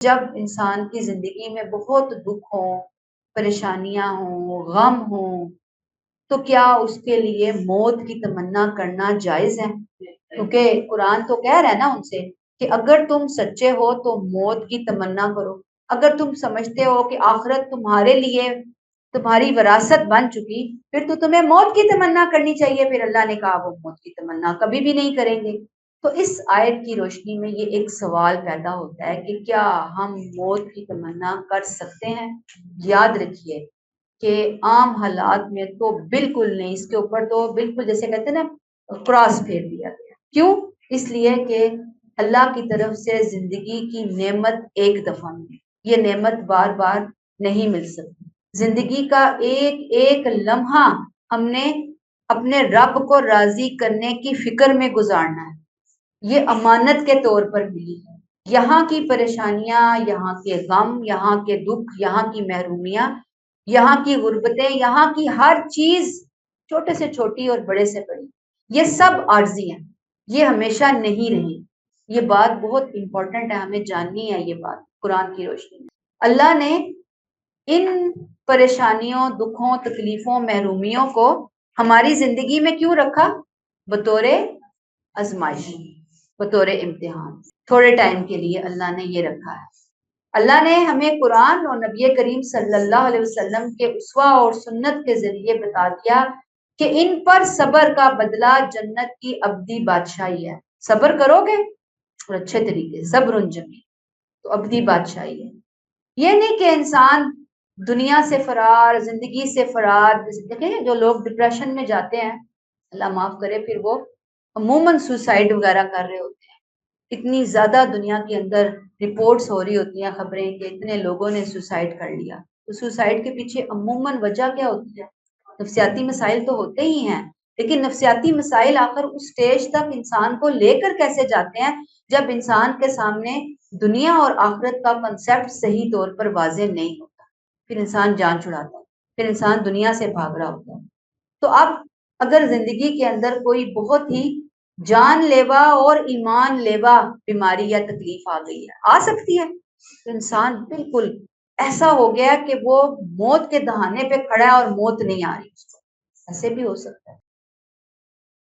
جب انسان کی زندگی میں بہت دکھ ہوں، پریشانیاں ہوں، غم ہوں، تو کیا اس کے لیے موت کی تمنا کرنا جائز ہے؟ کیونکہ قرآن تو کہہ رہا ہے نا ان سے کہ اگر تم سچے ہو تو موت کی تمنا کرو، اگر تم سمجھتے ہو کہ آخرت تمہارے لیے تمہاری وراثت بن چکی، پھر تو تمہیں موت کی تمنا کرنی چاہیے۔ پھر اللہ نے کہا وہ موت کی تمنا کبھی بھی نہیں کریں گے۔ تو اس آیت کی روشنی میں یہ ایک سوال پیدا ہوتا ہے کہ کیا ہم موت کی تمنا کر سکتے ہیں؟ یاد رکھیے کہ عام حالات میں تو بالکل نہیں، اس کے اوپر تو بالکل جیسے کہتے ہیں نا کراس پھیر دیا گیا۔ کیوں؟ اس لیے کہ اللہ کی طرف سے زندگی کی نعمت ایک دفعہ ملی، یہ نعمت بار بار نہیں مل سکتی۔ زندگی کا ایک ایک لمحہ ہم نے اپنے رب کو راضی کرنے کی فکر میں گزارنا ہے، یہ امانت کے طور پر ملی ہے۔ یہاں کی پریشانیاں، یہاں کے غم، یہاں کے دکھ، یہاں کی محرومیاں، یہاں کی غربتیں، یہاں کی ہر چیز، چھوٹے سے چھوٹی اور بڑے سے بڑی، یہ سب عارضی ہیں، یہ ہمیشہ نہیں رہی۔ یہ بات بہت امپورٹنٹ ہے، ہمیں جاننی ہے یہ بات قرآن کی روشنی میں۔ اللہ نے ان پریشانیوں، دکھوں، تکلیفوں، محرومیوں کو ہماری زندگی میں کیوں رکھا؟ بطور آزمائش، بطور امتحان، تھوڑے ٹائم کے لیے اللہ نے یہ رکھا ہے۔ اللہ نے ہمیں قرآن اور نبی کریم صلی اللہ علیہ وسلم کے اسوہ اور سنت کے ذریعے بتا دیا کہ ان پر صبر کا بدلہ جنت کی ابدی بادشاہی ہے۔ صبر کرو گے اور اچھے طریقے، صبر جمیل، تو ابدی بادشاہی ہے۔ یہ نہیں کہ انسان دنیا سے فرار، زندگی سے فرار۔ دیکھیں جو لوگ ڈپریشن میں جاتے ہیں، اللہ معاف کرے، پھر وہ عموماً سوسائڈ وغیرہ کر رہے ہوتے ہیں۔ اتنی زیادہ دنیا کے اندر رپورٹس ہو رہی ہوتی ہیں، خبریں کہ اتنے لوگوں نے سوسائڈ کر لیا۔ تو سوسائڈ کے پیچھے عموماً وجہ کیا ہوتی ہے؟ نفسیاتی مسائل تو ہوتے ہی ہیں، لیکن نفسیاتی مسائل آخر اس سٹیج تک انسان کو لے کر کیسے جاتے ہیں جب انسان کے سامنے دنیا اور آخرت کا کنسیپٹ صحیح طور پر واضح نہیں ہوتا، پھر انسان جان چھڑاتا ہے، پھر انسان دنیا سے بھاگ رہا ہوتا ہے۔ تو اب اگر زندگی کے اندر کوئی بہت ہی جان لیوا اور ایمان لیوا بیماری یا تکلیف آ گئی ہے، آ سکتی ہے، تو انسان بالکل ایسا ہو گیا کہ وہ موت کے دہانے پہ کھڑا ہے اور موت نہیں آ رہی اس کو، ایسے بھی ہو سکتا ہے۔